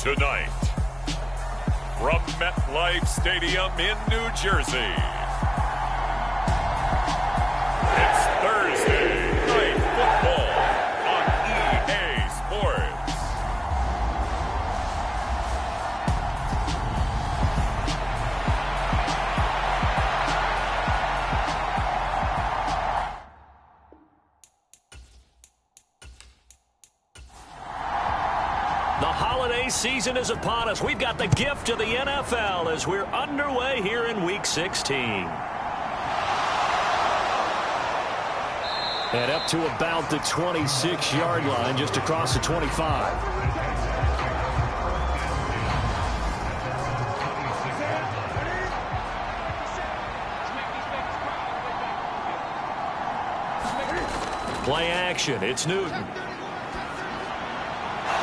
Tonight, from MetLife Stadium in New Jersey, it's Thursday Night Football on EA Sports. The holiday season is upon us. We've got the gift of the NFL as we're underway here in Week 16. And up to about the 26-yard line, just across the 25. Play action. It's Newton.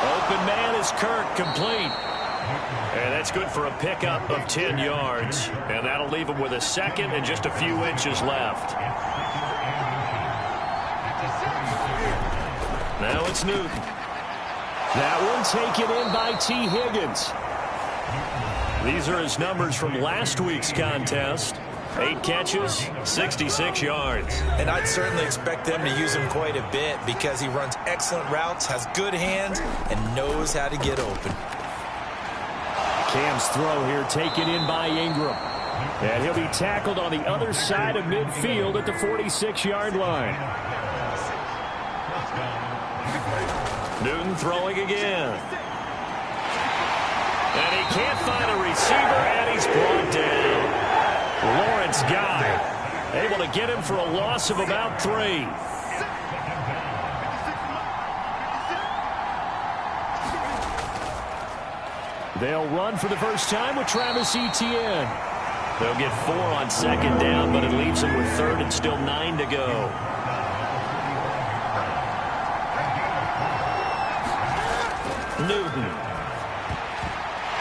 Open man is Kirk, complete. And that's good for a pickup of 10 yards. And that'll leave him with a second and just a few inches left. Now it's Newton. That one taken in by T. Higgins. These are his numbers from last week's contest. 8 catches, 66 yards. And I'd certainly expect them to use him quite a bit because he runs excellent routes, has good hands, and knows how to get open. Cam's throw here taken in by Ingram. And he'll be tackled on the other side of midfield at the 46-yard line. Newton throwing again. And he can't find a receiver, and he's brought down. Lawrence Guy able to get him for a loss of about 3. They'll run for the first time with Travis Etienne. They'll get 4 on second down, but it leaves them with third and still 9 to go. Newton.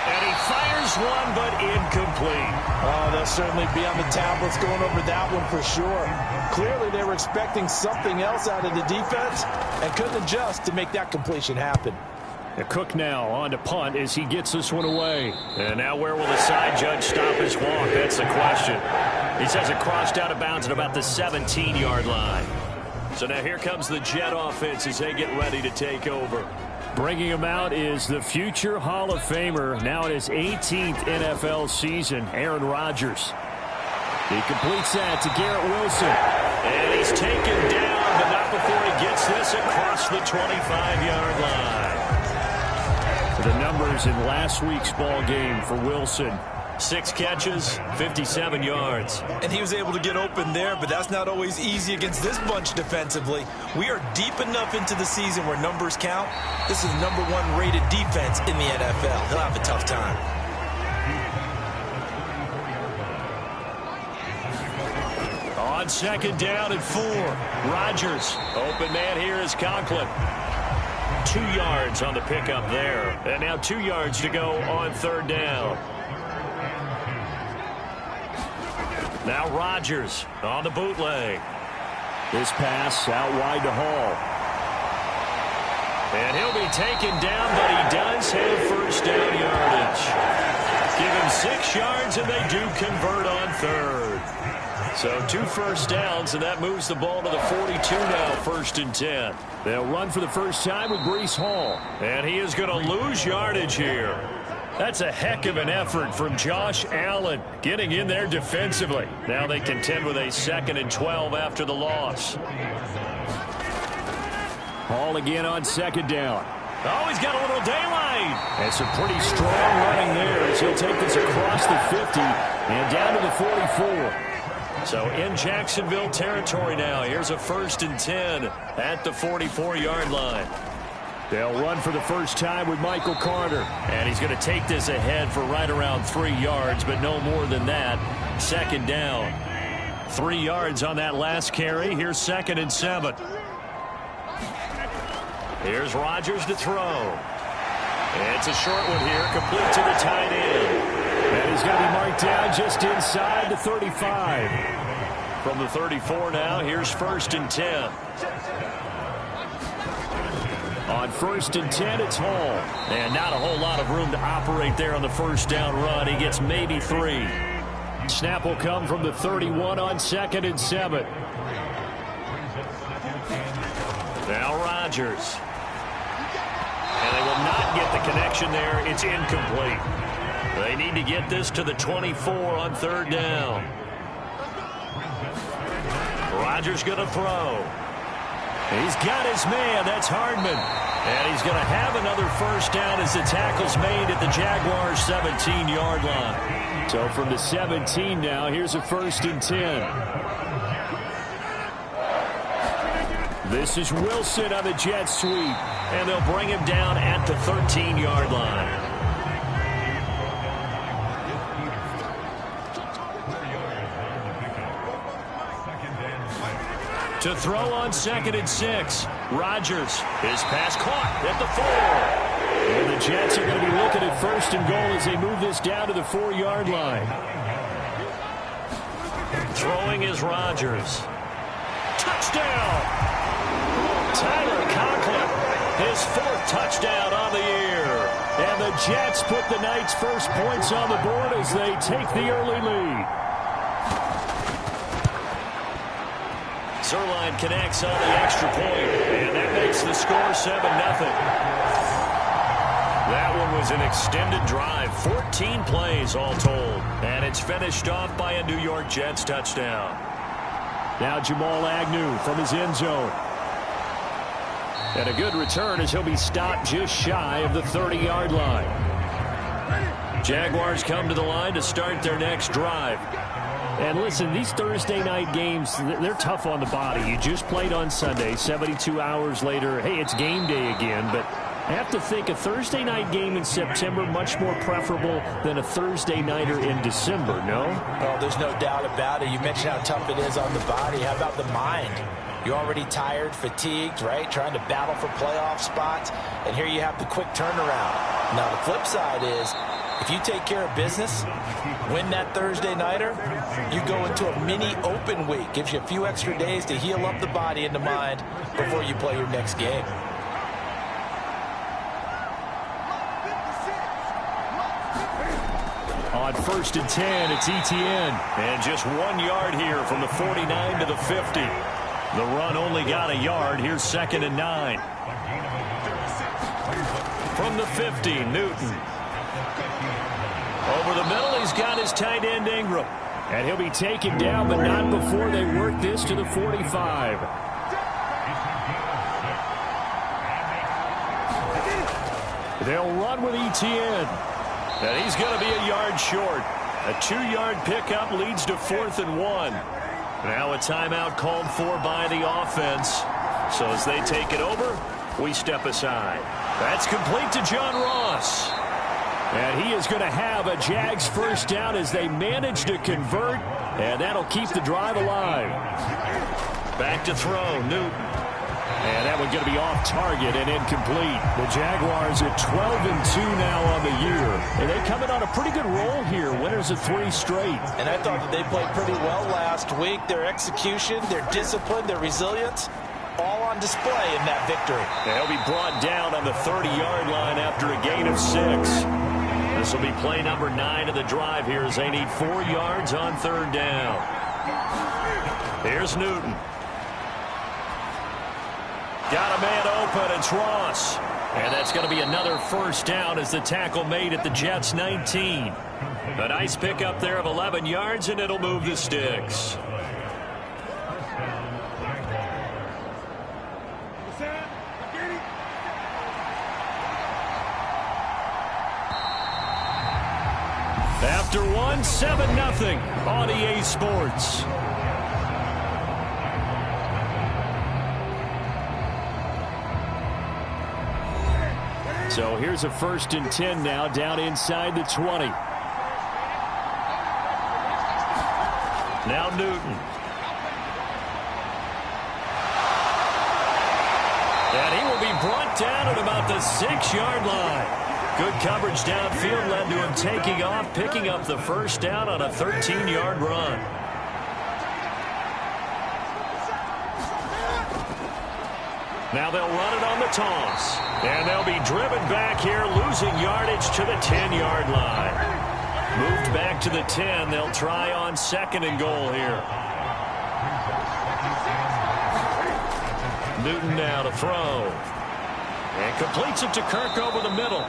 And he fires one, but incomplete. Oh, they'll certainly be on the tablets going over that one for sure. Clearly, they were expecting something else out of the defense and couldn't adjust to make that completion happen. Cook now on to punt as he gets this one away. And now where will the side judge stop his walk? That's the question. He says it crossed out of bounds at about the 17-yard line. So now here comes the Jet offense as they get ready to take over. Bringing him out is the future Hall of Famer, now in his 18th NFL season, Aaron Rodgers. He completes that to Garrett Wilson. And he's taken down, but not before he gets this across the 25-yard line. The numbers in last week's ball game for Wilson. 6 catches, 57 yards. And he was able to get open there, but that's not always easy against this bunch defensively. We are deep enough into the season where numbers count. This is the #1 rated defense in the NFL. He'll have a tough time. On second down and 4. Rodgers. Open man here is Conklin. 2 yards on the pickup there. And now 2 yards to go on third down. Now Rodgers on the bootleg. This pass out wide to Hall. And he'll be taken down, but he does have first down yardage. Give him 6 yards, and they do convert on third. So 2 first downs, and that moves the ball to the 42 now, 1st and 10. They'll run for the first time with Breece Hall. And he is going to lose yardage here. That's a heck of an effort from Josh Allen getting in there defensively. Now they contend with a 2nd and 12 after the loss. Hall again on second down. Oh, he's got a little daylight. And some pretty strong running there as he'll take this across the 50 and down to the 44. So in Jacksonville territory now. Here's a 1st and 10 at the 44-yard line. They'll run for the first time with Michael Carter. And he's going to take this ahead for right around 3 yards, but no more than that. 2nd down. 3 yards on that last carry. Here's 2nd and 7. Here's Rodgers to throw. It's a short one here, complete to the tight end. And he's going to be marked down just inside the 35. From the 34 now, here's 1st and 10. On 1st and 10, it's Hall. And not a whole lot of room to operate there on the first down run. He gets maybe 3. Snap will come from the 31 on 2nd and 7. Now Rodgers. And they will not get the connection there. It's incomplete. They need to get this to the 24 on 3rd down. Rodgers going to throw. He's got his man. That's Hardman. And he's going to have another first down as the tackle's made at the Jaguars' 17-yard line. So from the 17 now, here's a 1st and 10. This is Wilson on the jet sweep. And they'll bring him down at the 13-yard line. To throw on 2nd and 6. Rodgers. His pass caught at the 4. And the Jets are going to be looking at 1st and goal as they move this down to the 4-yard line. Throwing is Rodgers. Touchdown! Tyler Conklin. His 4th touchdown on the year. And the Jets put the night's first points on the board as they take the early lead. Zerline connects on the extra point, and that makes the score 7-0. That one was an extended drive, 14 plays all told, and it's finished off by a New York Jets touchdown. Now Jamal Agnew from his end zone. And a good return as he'll be stopped just shy of the 30-yard line. Jaguars come to the line to start their next drive. And listen, these Thursday night games, they're tough on the body. You just played on Sunday, 72 hours later. Hey, it's game day again, but I have to think a Thursday night game in September much more preferable than a Thursday nighter in December, no? Oh, there's no doubt about it. You mentioned how tough it is on the body. How about the mind? You're already tired, fatigued, right? Trying to battle for playoff spots. And here you have the quick turnaround. Now, the flip side is, if you take care of business, win that Thursday nighter, you go into a mini open week. Gives you a few extra days to heal up the body and the mind before you play your next game. On 1st and 10, it's Etienne. And just 1 yard here from the 49 to the 50. The run only got a yard. Here's 2nd and 9. From the 50, Newton. Over the middle, he's got his tight end Ingram. And he'll be taken down, but not before they work this to the 45. They'll run with Etienne. And he's going to be a yard short. A 2-yard pickup leads to 4th and 1. Now a timeout called for by the offense. So as they take it over, we step aside. That's complete to John Ross. And he is going to have a Jags first down as they manage to convert. And that'll keep the drive alive. Back to throw, Newton. And that one's going to be off target and incomplete. The Jaguars are 12-2 now on the year. And they come in on a pretty good roll here. Winners of 3 straight. And I thought that they played pretty well last week. Their execution, their discipline, their resilience, all on display in that victory. They'll be brought down on the 30-yard line after a gain of 6. This will be play number 9 of the drive here as they need 4 yards on 3rd down. Here's Newton. Got a man open. It's Ross. And that's going to be another first down as the tackle made at the Jets' 19. A nice pickup there of 11 yards, and it'll move the sticks. After one, 7-0 on EA Sports. So here's a 1st and 10 now down inside the 20. Now Newton. And he will be brought down at about the 6-yard line. Good coverage downfield led to him taking off, picking up the first down on a 13-yard run. Now they'll run it on the toss. And they'll be driven back here, losing yardage to the 10-yard line. Moved back to the 10. They'll try on 2nd and goal here. Newton now to throw. And completes it to Kirk over the middle.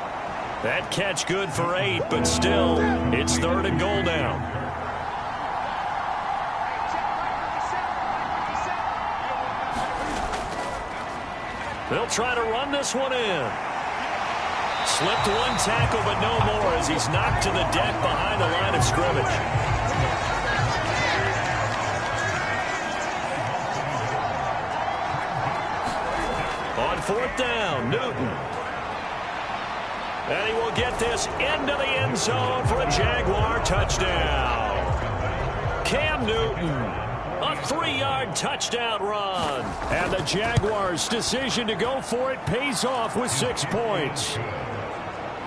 That catch good for 8, but still, it's 3rd and goal now. They'll try to run this one in. Slipped one tackle, but no more as he's knocked to the deck behind the line of scrimmage. On 4th down, Newton. And he will get this into the end zone for a Jaguar touchdown. Cam Newton. A 3-yard touchdown run. And the Jaguars' decision to go for it pays off with 6 points.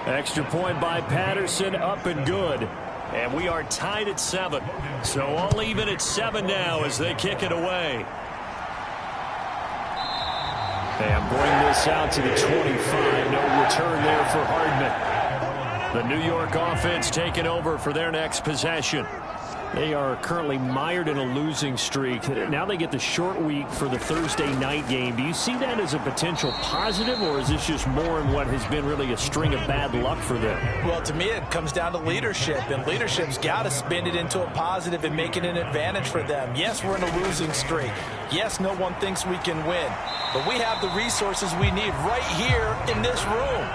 Extra point by Patterson, up and good. And we are tied at 7. So all even at 7 now as they kick it away. And bring this out to the 25. No return there for Hardman. The New York offense taking over for their next possession. They are currently mired in a losing streak. Now they get the short week for the Thursday night game. Do you see that as a potential positive, or is this just more in what has been really a string of bad luck for them? Well, to me, it comes down to leadership, and leadership's got to spin it into a positive and make it an advantage for them. Yes, we're in a losing streak. Yes, no one thinks we can win, but we have the resources we need right here in this room.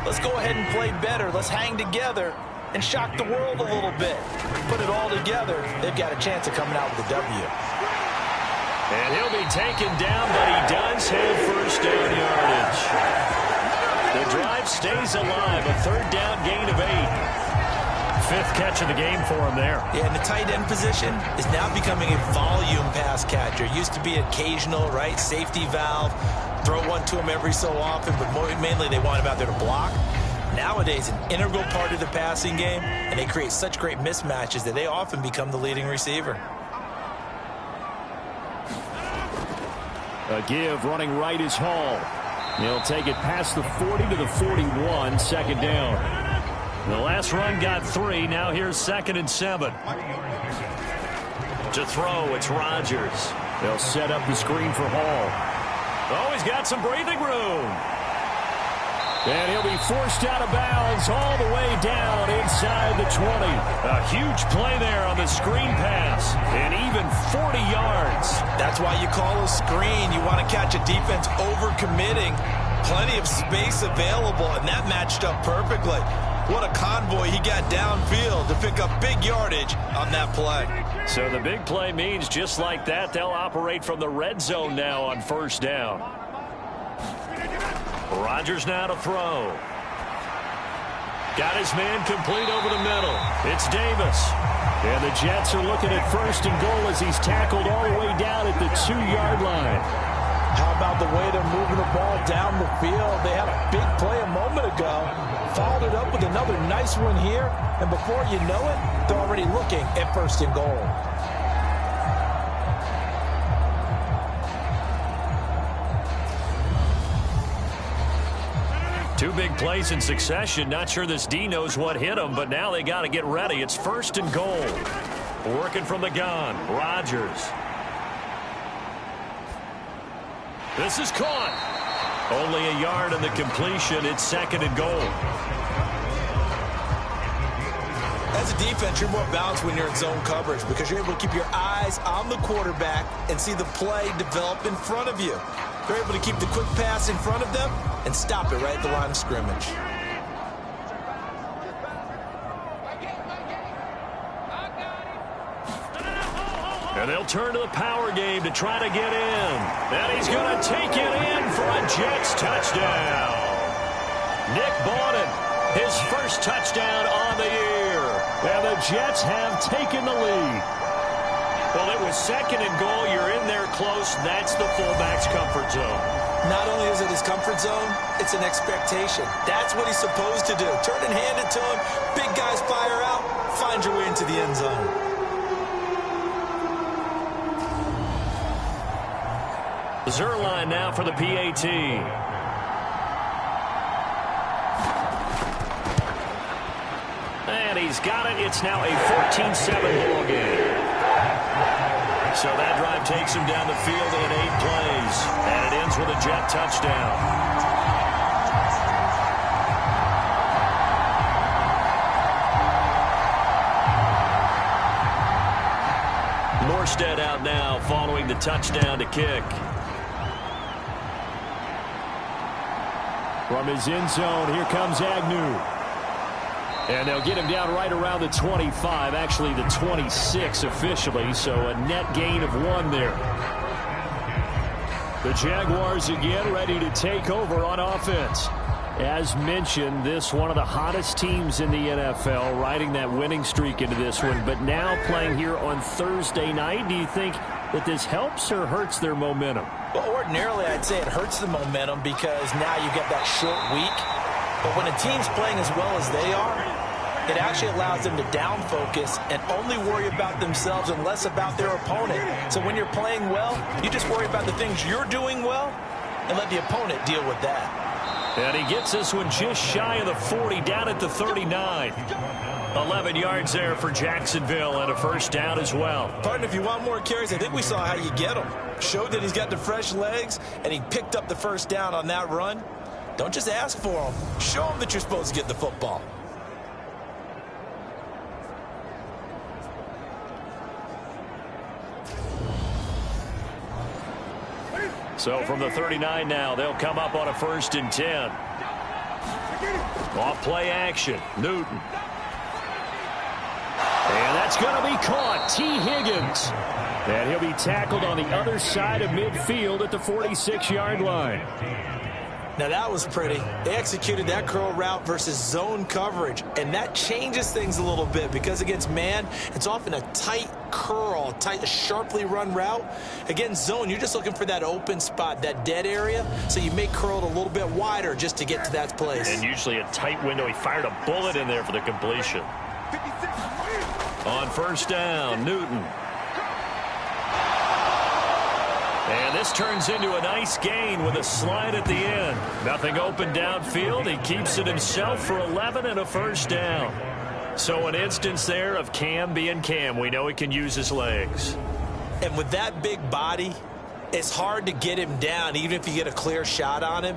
Let's go ahead and play better. Let's hang together and shock the world a little bit. Put it all together, they've got a chance of coming out with a W. And he'll be taken down, but he does have first down yardage. The drive stays alive, a 3rd down gain of 8. 5th catch of the game for him there. Yeah, and the tight end position is now becoming a volume pass catcher. Used to be occasional, right? Safety valve. Throw one to him every so often, but mainly they want him out there to block. Nowadays, an integral part of the passing game, and they create such great mismatches that they often become the leading receiver. A give running right is Hall. He'll take it past the 40 to the 41, 2nd down. The last run got 3. Now here's 2nd and 7. To throw, it's Rodgers. They'll set up the screen for Hall. Oh, he's got some breathing room. And he'll be forced out of bounds all the way down inside the 20. A huge play there on the screen pass. And even 40 yards. That's why you call a screen. You want to catch a defense overcommitting. Plenty of space available, and that matched up perfectly. What a convoy he got downfield to pick up big yardage on that play. So the big play means just like that, they'll operate from the red zone now on 1st down. Rodgers now to throw. Got his man complete over the middle. It's Davis. And the Jets are looking at 1st and goal as he's tackled all the way down at the 2-yard line. How about the way they're moving the ball down the field? They had a big play a moment ago. Followed it up with another nice one here. And before you know it, they're already looking at 1st and goal. Two big plays in succession. Not sure this D knows what hit him, but now they got to get ready. It's 1st and goal. Working from the gun, Rodgers. This is caught. Only a yard in the completion. It's 2nd and goal. As a defense, you're more balanced when you're in zone coverage because you're able to keep your eyes on the quarterback and see the play develop in front of you. They're able to keep the quick pass in front of them and stop it right at the line of scrimmage. And they'll turn to the power game to try to get in. And he's going to take it in for a Jets touchdown. Nick Bawden, his first touchdown on the year. And the Jets have taken the lead. Well, it was 2nd and goal. You're in there close. That's the fullback's comfort zone. Not only is it his comfort zone, it's an expectation. That's what he's supposed to do. Turn and hand it to him. Big guys fire out. Find your way into the end zone. Zerline now for the PAT. And he's got it. It's now a 14-7 ball game. So that drive takes him down the field in 8 plays. And it ends with a Jet touchdown. Morstead out now following the touchdown to kick. From his end zone, here comes Agnew. And they'll get him down right around the 25, actually the 26 officially, so a net gain of 1 there. The Jaguars again ready to take over on offense. As mentioned, this one of the hottest teams in the NFL, riding that winning streak into this one, but now playing here on Thursday night. Do you think that this helps or hurts their momentum? Well, ordinarily I'd say it hurts the momentum because now you get that short week. But when a team's playing as well as they are, it actually allows them to down focus and only worry about themselves and less about their opponent. So when you're playing well, you just worry about the things you're doing well and let the opponent deal with that. And he gets this one just shy of the 40, down at the 39. 11 yards there for Jacksonville and a first down as well. Partner, if you want more carries, I think we saw how you get them. Showed that he's got the fresh legs, and he picked up the first down on that run. Don't just ask for them. Show them that you're supposed to get the football. So from the 39 now, they'll come up on a 1st and 10. Off play action, Newton. And that's going to be caught. T. Higgins. And he'll be tackled on the other side of midfield at the 46-yard line. Now that was pretty. They executed that curl route versus zone coverage, and that changes things a little bit because against man, it's often a tight curl, tight, sharply run route. Against zone, you're just looking for that open spot, that dead area, so you may curl it a little bit wider just to get to that place. And usually a tight window. He fired a bullet in there for the completion. On first down, Newton. And this turns into a nice gain with a slide at the end. Nothing open downfield. He keeps it himself for 11 and a first down. So an instance there of Cam being Cam. We know he can use his legs. And with that big body, it's hard to get him down even if you get a clear shot on him.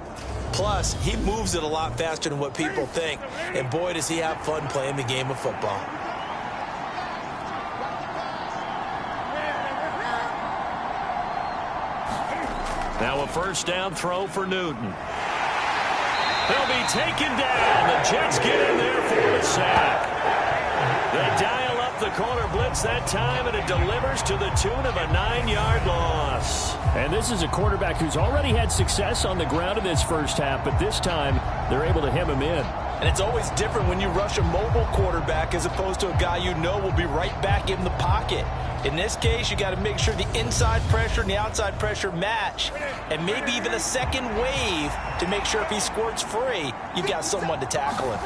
Plus, he moves it a lot faster than what people think. And boy, does he have fun playing the game of football. Now a first down throw for Newton. He'll be taken down. The Jets get in there for the sack. They dial up the corner blitz that time, and it delivers to the tune of a 9-yard loss. And this is a quarterback who's already had success on the ground in this first half, but this time they're able to hem him in. And it's always different when you rush a mobile quarterback as opposed to a guy you know will be right back in the pocket. In this case, you got to make sure the inside pressure and the outside pressure match, and maybe even a second wave to make sure if he squirts free, you've got someone to tackle him.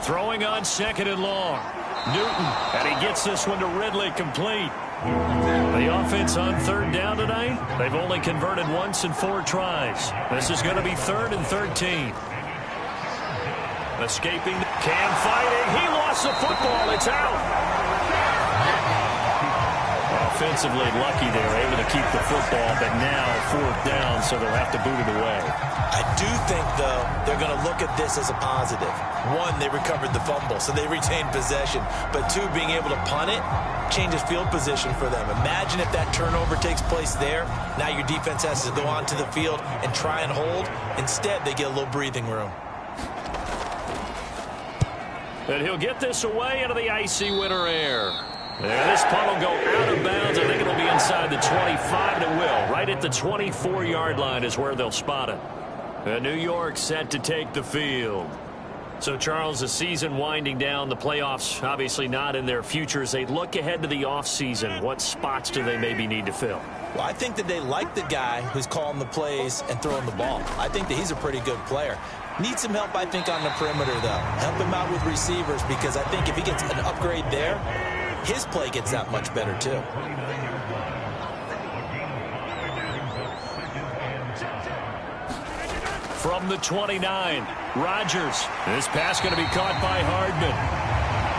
Throwing on 2nd and long. Newton, and he gets this one to Ridley, complete. The offense on 3rd down tonight, they've only converted once in 4 tries. This is going to be 3rd and 13. Escaping, Cam fighting, he lost the football, it's out. Offensively lucky they were able to keep the football, but now 4th down, so they'll have to boot it away. I do think, though, they're going to look at this as a positive. 1, they recovered the fumble, so they retained possession. But 2, being able to punt it changes field position for them. Imagine if that turnover takes place there. Now your defense has to go onto the field and try and hold. Instead, they get a little breathing room. And he'll get this away into the icy winter air. And this punt will go out of bounds. I think it'll be inside the 25, and it will. Right at the 24-yard line is where they'll spot it. And New York set to take the field. So, Charles, the season winding down, the playoffs obviously not in their future. As they look ahead to the offseason, what spots do they maybe need to fill? Well, I think that they like the guy who's calling the plays and throwing the ball. I think that he's a pretty good player. Needs some help, I think, on the perimeter, though. Help him out with receivers, because I think if he gets an upgrade there, his play gets that much better, too. From the 29, Rodgers. This pass going to be caught by Hardman.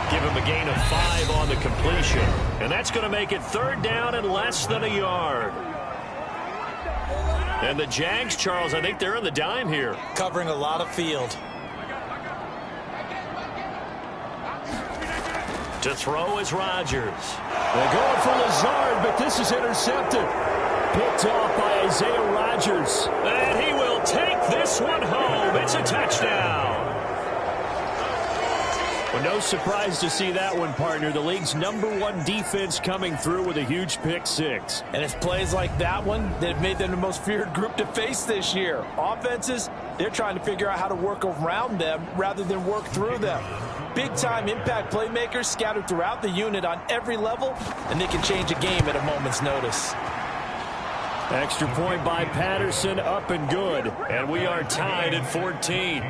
Give him a gain of 5 on the completion. And that's going to make it 3rd down and less than a yard. And the Jags, Charles, I think they're on the dime here. Covering a lot of field. To throw is Rodgers. They're going for Lazard, but this is intercepted. Picked off by Isaiah Rodgers. And he will take this one home. It's a touchdown. Well, no surprise to see that one, partner. The league's #1 defense coming through with a huge pick 6. And it's plays like that one that have made them the most feared group to face this year. Offenses, they're trying to figure out how to work around them rather than work through them. Big-time impact playmakers scattered throughout the unit on every level, and they can change a game at a moment's notice. Extra point by Patterson, up and good. And we are tied at 14.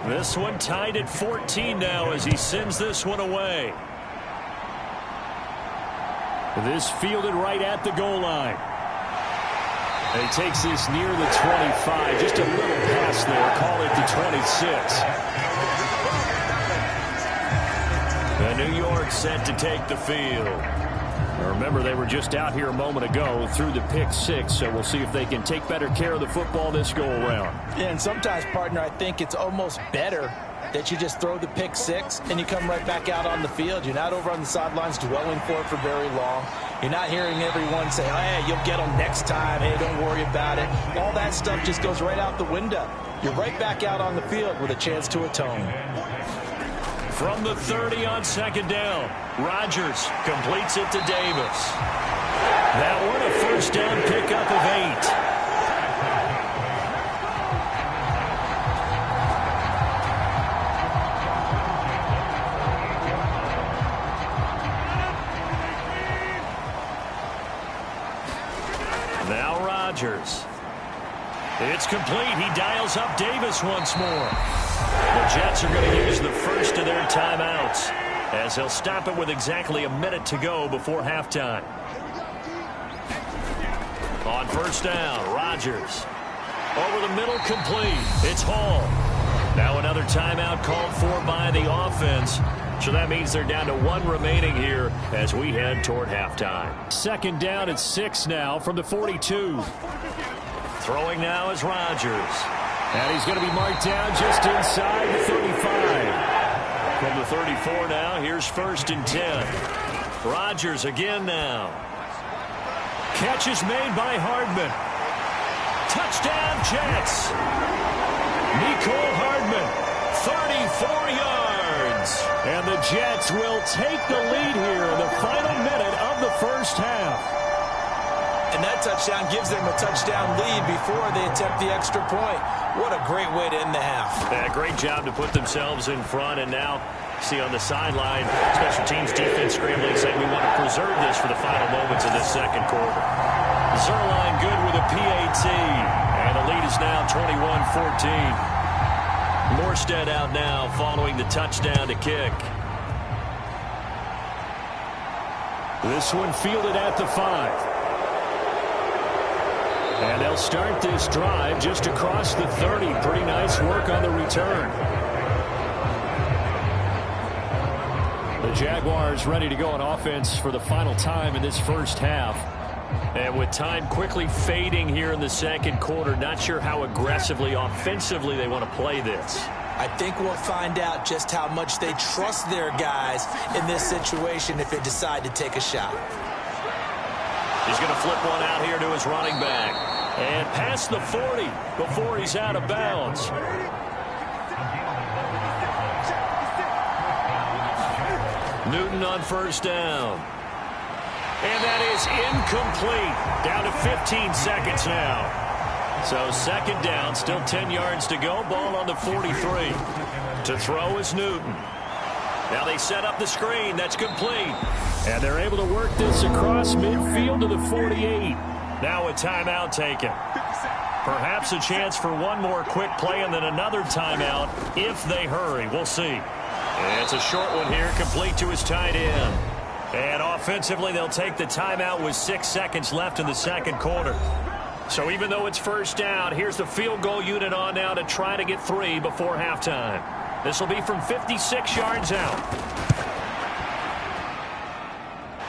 This one tied at 14 now as he sends this one away. This fielded right at the goal line. And he takes this near the 25. Just a little pass there. Call it the 26. The New York set to take the field. Remember, they were just out here a moment ago through the pick 6, so we'll see if they can take better care of the football this go-around. Yeah, and sometimes, partner, I think it's almost better that you just throw the pick 6 and you come right back out on the field. You're not over on the sidelines dwelling for it for very long. You're not hearing everyone say, hey, you'll get them next time. Hey, don't worry about it. All that stuff just goes right out the window. You're right back out on the field with a chance to atone. From the 30 on 2nd down, Rodgers completes it to Davis. That one a 1st down pickup of 8. Now Rodgers. It's complete. He dials up Davis once more. The Jets are going to use the first of their timeouts as they'll stop it with exactly a minute to go before halftime. On 1st down, Rodgers. Over the middle, complete. It's Hall. Now another timeout called for by the offense. So that means they're down to 1 remaining here as we head toward halftime. 2nd down at 6 now from the 42. Throwing now is Rodgers. And he's going to be marked down just inside the 35. From the 34 now, here's 1st and 10. Rodgers again now. Catch is made by Hardman. Touchdown, Jets. Nicole Hardman, 34 yards. And the Jets will take the lead here in the final minute of the 1st half. And that touchdown gives them a touchdown lead before they attempt the extra point. What a great way to end the half. Yeah, great job to put themselves in front. And now, see on the sideline, special teams defense scrambling, saying we want to preserve this for the final moments of this 2nd quarter. Zerline good with a PAT. And the lead is now 21-14. Morstead out now following the touchdown to kick. This one fielded at the 5. And they'll start this drive just across the 30. Pretty nice work on the return. The Jaguars ready to go on offense for the final time in this 1st half. And with time quickly fading here in the 2nd quarter, not sure how aggressively, offensively they want to play this. I think we'll find out just how much they trust their guys in this situation if they decide to take a shot. He's going to flip one out here to his running back. And past the 40 before he's out of bounds. Newton on 1st down. And that is incomplete. Down to 15 seconds now. So 2nd down, still 10 yards to go. Ball on the 43. To throw is Newton. Now they set up the screen. That's complete. And they're able to work this across midfield to the 48. Now a timeout taken. Perhaps a chance for one more quick play and then another timeout if they hurry. We'll see. And it's a short one here, complete to his tight end. And offensively, they'll take the timeout with 6 seconds left in the second quarter. So even though it's first down, here's the field goal unit on now to try to get 3 before halftime. This will be from 56 yards out.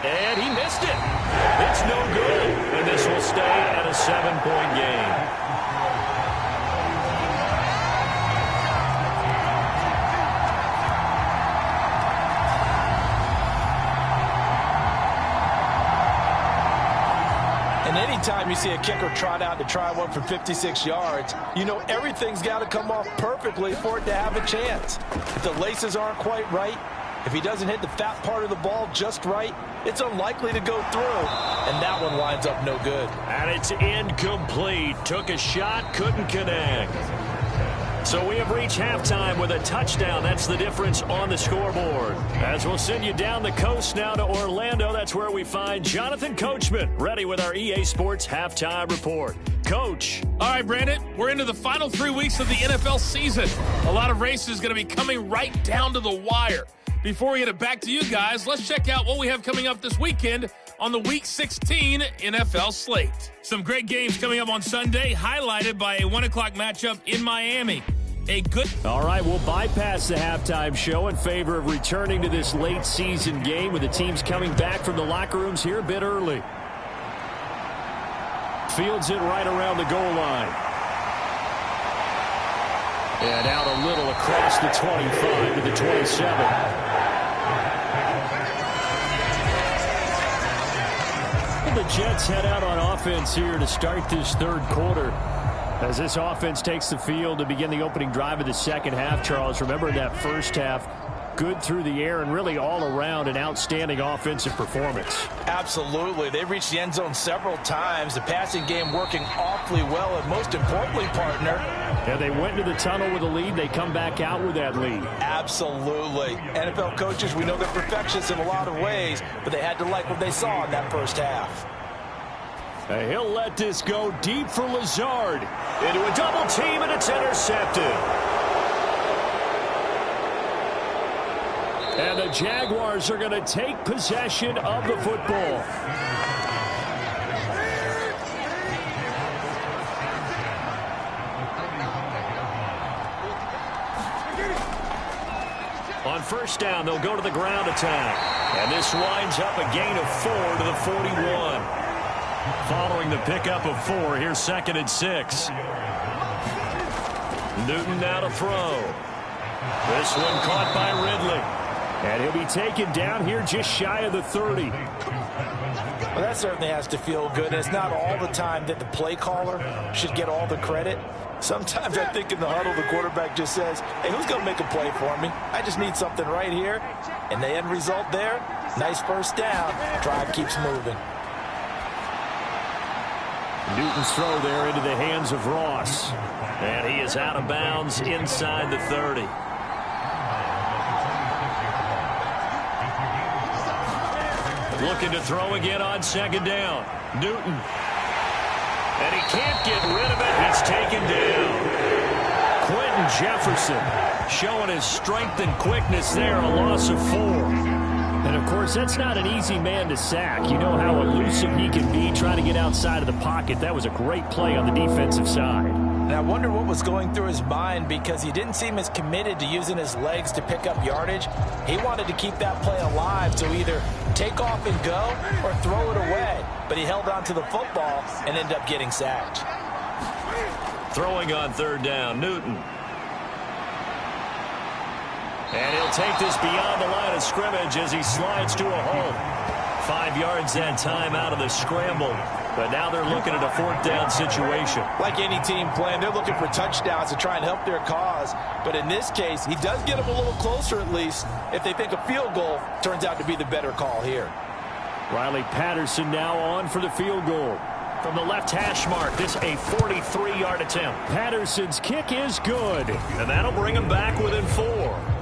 And he missed it. It's no good. And this will stay at a 7-point game. And anytime you see a kicker trot out to try one from 56 yards, you know everything's got to come off perfectly for it to have a chance. If the laces aren't quite right, if he doesn't hit the fat part of the ball just right, it's unlikely to go through. And that one winds up no good. And it's incomplete. Took a shot, couldn't connect. So we have reached halftime with a touchdown. That's the difference on the scoreboard. As we'll send you down the coast now to Orlando, that's where we find Jonathan Coachman, ready with our EA Sports Halftime Report. Coach. All right, Brandon, we're into the final 3 weeks of the NFL season. A lot of races going to be coming right down to the wire. Before we get it back to you guys, let's check out what we have coming up this weekend on the Week 16 NFL slate. Some great games coming up on Sunday, highlighted by a 1 o'clock matchup in Miami. All right, we'll bypass the halftime show in favor of returning to this late season game with the teams coming back from the locker rooms here a bit early. Fields it right around the goal line. And out a little across the 25 to the 27. The Jets head out on offense here to start this third quarter. As this offense takes the field to begin the opening drive of the second half, Charles, remember that first half, good through the air and really all around an outstanding offensive performance. Absolutely. They reached the end zone several times. The passing game working awfully well, and most importantly, partner. Yeah, they went into the tunnel with a lead. They come back out with that lead. Absolutely. NFL coaches, we know they're perfectionists in a lot of ways, but they had to like what they saw in that first half. He'll let this go deep for Lazard. Into a double team, and it's intercepted. And the Jaguars are going to take possession of the football. On first down, they'll go to the ground attack. And this winds up a gain of 4 to the 41. Following the pickup of 4, here's 2nd and 6. Newton now to throw. This one caught by Ridley. And he'll be taken down here just shy of the 30. Well, that certainly has to feel good. And it's not all the time that the play caller should get all the credit. Sometimes I think in the huddle, the quarterback just says, hey, who's going to make a play for me? I just need something right here. And the end result there, nice first down. Drive keeps moving. Newton's throw there into the hands of Ross. And he is out of bounds inside the 30. Looking to throw again on 2nd down. Newton. And he can't get rid of it. He's taken down. Quentin Jefferson showing his strength and quickness there. A loss of 4. And, of course, that's not an easy man to sack. You know how elusive he can be trying to get outside of the pocket. That was a great play on the defensive side. And I wonder what was going through his mind, because he didn't seem as committed to using his legs to pick up yardage. He wanted to keep that play alive to either take off and go or throw it away. But he held on to the football and ended up getting sacked. Throwing on 3rd down, Newton. And he'll take this beyond the line of scrimmage as he slides to a hole. 5 yards that time out of the scramble. But now they're looking at a 4th down situation. Like any team playing, they're looking for touchdowns to try and help their cause. But in this case, he does get them a little closer at least if they think a field goal turns out to be the better call here. Riley Patterson now on for the field goal. From the left hash mark, this a 43-yard attempt. Patterson's kick is good. And that'll bring him back within 4.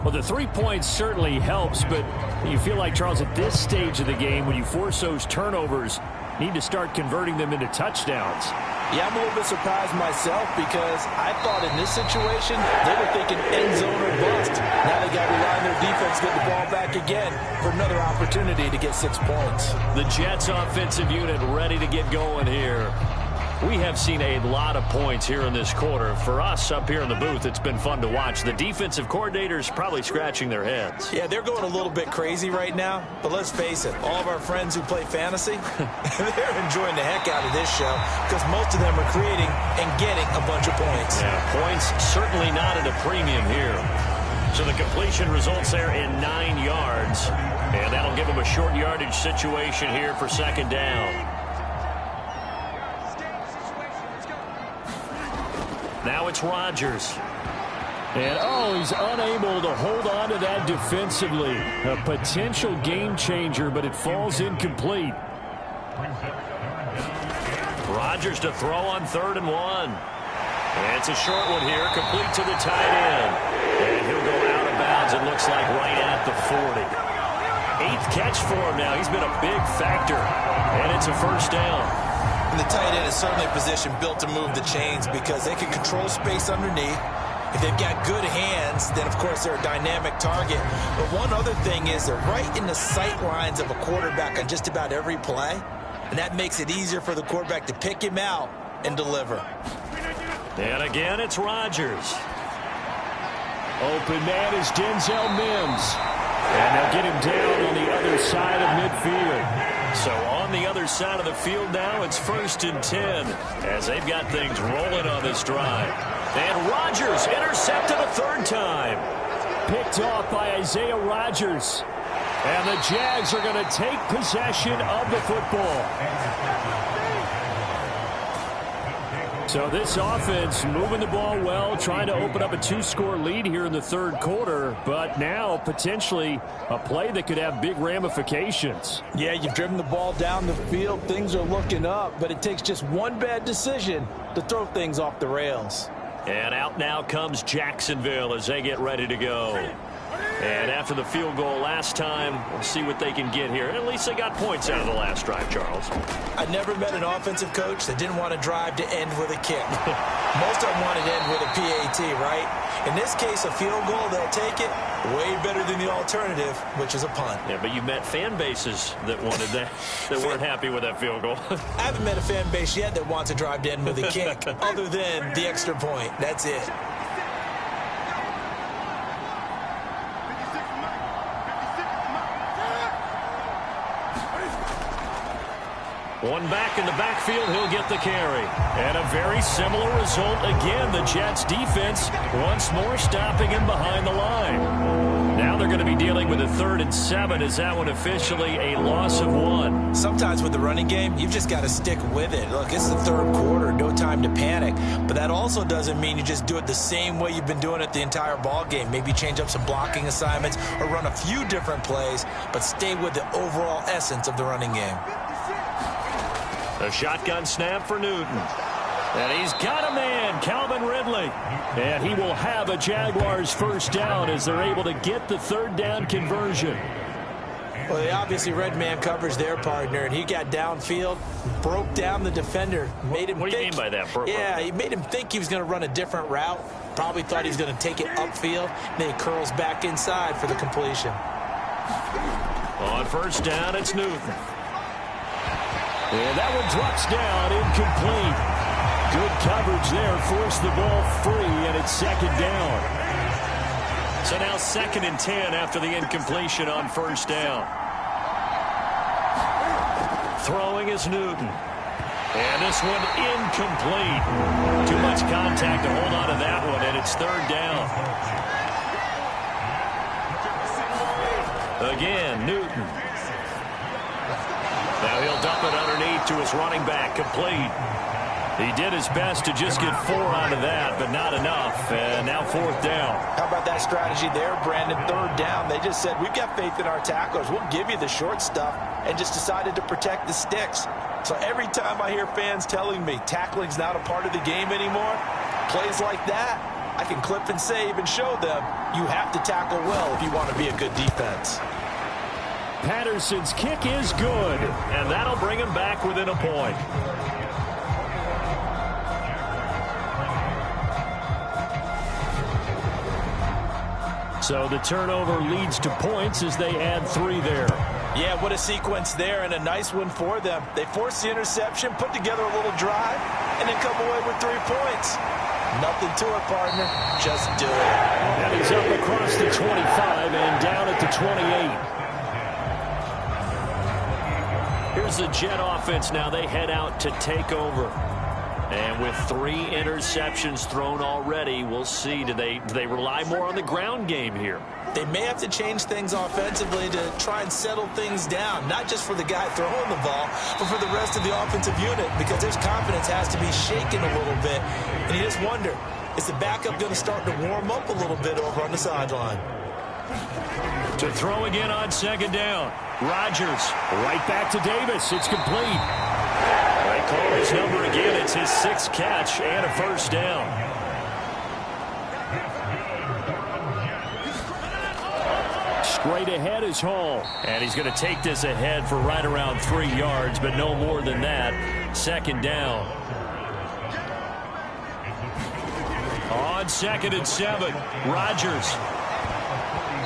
Well, the 3 points certainly helps, but you feel like, Charles, at this stage of the game, when you force those turnovers, Need to start converting them into touchdowns. Yeah, I'm a little bit surprised myself because I thought in this situation they were thinking end zone or bust. Now they got to rely on their defense to get the ball back again for another opportunity to get 6 points. The Jets offensive unit ready to get going here. We have seen a lot of points here in this quarter. For us up here in the booth, it's been fun to watch. The defensive coordinators probably scratching their heads. Yeah, they're going a little bit crazy right now. But let's face it, all of our friends who play fantasy, they're enjoying the heck out of this show because most of them are creating and getting a bunch of points. Yeah, points certainly not at a premium here. So the completion results there in 9 yards. And that'll give them a short yardage situation here for second down. Now it's Rodgers. And, he's unable to hold on to that defensively. A potential game changer, but it falls incomplete. Rodgers to throw on 3rd and 1. And it's a short one here, complete to the tight end. And he'll go out of bounds, it looks like, right at the 40. 8th catch for him now. He's been a big factor. And it's a first down. And the tight end is certainly a position built to move the chains because they can control space underneath. If they've got good hands, then, of course, they're a dynamic target. But one other thing is they're right in the sight lines of a quarterback on just about every play. And that makes it easier for the quarterback to pick him out and deliver. And again, it's Rodgers. Open man is Denzel Mims. And they'll get him down on the other side of midfield. So on the other side of the field now, it's 1st and 10 as they've got things rolling on this drive. And Rodgers intercepted a 3rd time. Picked off by Isaiah Rodgers. And the Jags are going to take possession of the football. So this offense moving the ball well, trying to open up a 2-score lead here in the 3rd quarter, but now potentially a play that could have big ramifications. Yeah, you've driven the ball down the field. Things are looking up, but it takes just one bad decision to throw things off the rails. And out now comes Jacksonville as they get ready to go. And after the field goal last time, we'll see what they can get here. At least they got points out of the last drive, Charles. I never met an offensive coach that didn't want to drive to end with a kick. Most of them wanted to end with a PAT, right? In this case, a field goal, they'll take it way better than the alternative, which is a punt. Yeah, but you met fan bases that wanted that, that weren't happy with that field goal. I haven't met a fan base yet that wants to drive to end with a kick, other than the extra point. That's it. One back in the backfield, he'll get the carry. And a very similar result again. The Jets defense once more stopping him behind the line. Now they're going to be dealing with a 3rd and 7. Is that one officially a loss of 1? Sometimes with the running game, you've just got to stick with it. Look, it's the 3rd quarter, no time to panic. But that also doesn't mean you just do it the same way you've been doing it the entire ball game. Maybe change up some blocking assignments or run a few different plays, but stay with the overall essence of the running game. A shotgun snap for Newton. And he's got a man, Calvin Ridley. And he will have a Jaguars first down as they're able to get the 3rd down conversion. Well, they obviously red man covers their partner, and he got downfield, broke down the defender, made him What do you mean by that? Yeah, he made him think he was going to run a different route. Probably thought he was going to take it upfield. Then he curls back inside for the completion. On first down, it's Newton. And that one drops down, incomplete. Good coverage there, forced the ball free, and it's 2nd down. So now 2nd and 10 after the incompletion on first down. Throwing is Newton. And this one incomplete. Too much contact to hold on to that one, and it's 3rd down. Again, Newton. Now he'll dump it underneath to his running back, complete. He did his best to just get 4 out of that, but not enough. And now 4th down. How about that strategy there, Brandon? 3rd down. They just said, we've got faith in our tacklers. We'll give you the short stuff, and just decided to protect the sticks. So every time I hear fans telling me tackling's not a part of the game anymore, plays like that, I can clip and save and show them you have to tackle well if you want to be a good defense. Patterson's kick is good. And that'll bring him back within a point. So the turnover leads to points as they add 3 there. Yeah, what a sequence there, and a nice one for them. They forced the interception, put together a little drive, and then come away with 3 points. Nothing to it, partner. Just do it. And he's up across the 25 and down at the 28. Here's the Jet offense now. They head out to take over. And with 3 interceptions thrown already, we'll see. Do they rely more on the ground game here? They may have to change things offensively to try and settle things down, not just for the guy throwing the ball, but for the rest of the offensive unit, because their confidence has to be shaken a little bit. And you just wonder, is the backup going to start to warm up a little bit over on the sideline? To throw again on second down. Rodgers right back to Davis. It's complete. They call his number again. It's his 6th catch and a first down. Straight ahead is Hall. And he's going to take this ahead for right around 3 yards, but no more than that. Second down. On 2nd and 7, Rodgers.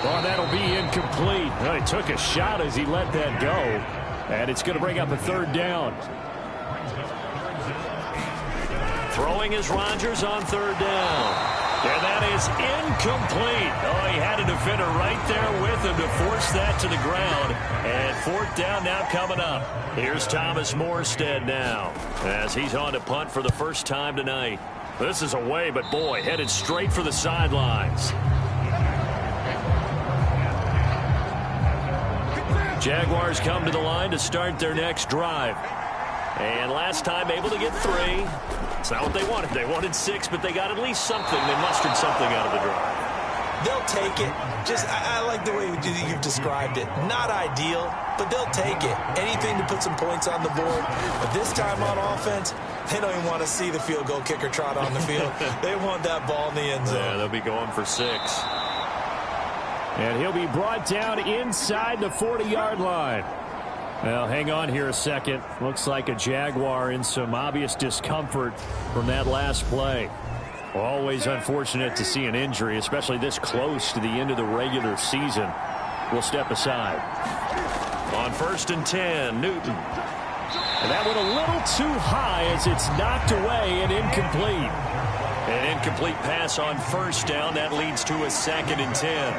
Oh, that'll be incomplete. Well, he took a shot as he let that go. And it's going to bring up a 3rd down. Throwing is Rodgers on 3rd down. And that is incomplete. Oh, he had a defender right there with him to force that to the ground. And 4th down now coming up. Here's Thomas Morstead now as he's on to punt for the first time tonight. This is away, but boy, headed straight for the sidelines. Jaguars come to the line to start their next drive. And last time able to get 3. It's not what they wanted. They wanted 6, but they got at least something. They mustered something out of the drive. They'll take it. I like the way you've described it. Not ideal, but they'll take it. Anything to put some points on the board. But this time on offense, they don't even want to see the field goal kicker trot on the field. They want that ball in the end zone. Yeah, they'll be going for 6. And he'll be brought down inside the 40-yard line. Well, hang on here a second. Looks like a Jaguar in some obvious discomfort from that last play. Always unfortunate to see an injury, especially this close to the end of the regular season. We'll step aside. On 1st and 10, Newton. And that went a little too high as it's knocked away and incomplete. An incomplete pass on 1st down. That leads to a 2nd and 10.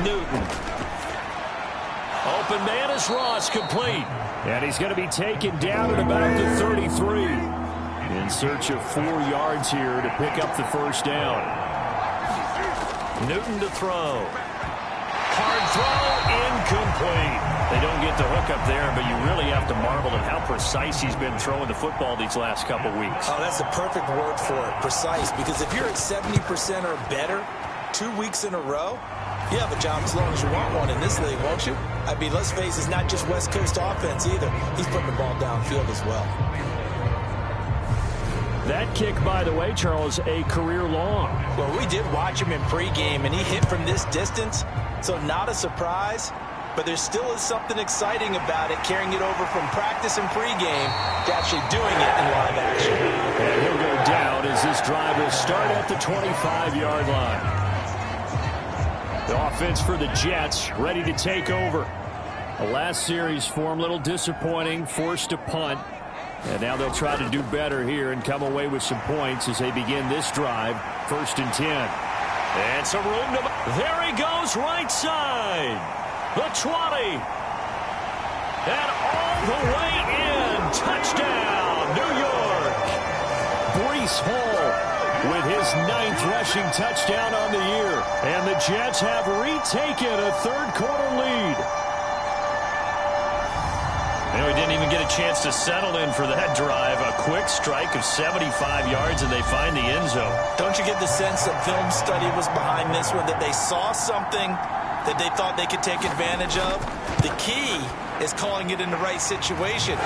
Newton. Open man is Ross, complete. And he's going to be taken down at about the 33. In search of 4 yards here to pick up the first down. Newton to throw. Hard throw, incomplete. They don't get the hook up there, but you really have to marvel at how precise he's been throwing the football these last couple weeks. Oh, that's the perfect word for it, precise. Because if you're at 70% or better 2 weeks in a row, you have a job as long as you want one in this league, won't you? I mean, let's face it, it's not just West Coast offense either. He's putting the ball downfield as well. That kick, by the way, Charles, a career long. Well, we did watch him in pregame, and he hit from this distance, so not a surprise. But there still is something exciting about it, carrying it over from practice and pregame to actually doing it in live action. And he'll go down as this drive will start at the 25-yard line. The offense for the Jets ready to take over. The last series for him, a little disappointing, forced to punt. And now they'll try to do better here and come away with some points as they begin this drive. 1st and 10. And some room to... There he goes, right side. The 20. And all the way in. Touchdown, New York. Breece Hall with his 9th rushing touchdown on the year. And the Jets have retaken a third-quarter lead. And we didn't even get a chance to settle in for that drive. A quick strike of 75 yards, and they find the end zone. Don't you get the sense that film study was behind this one, that they saw something that they thought they could take advantage of? The key is calling it in the right situation.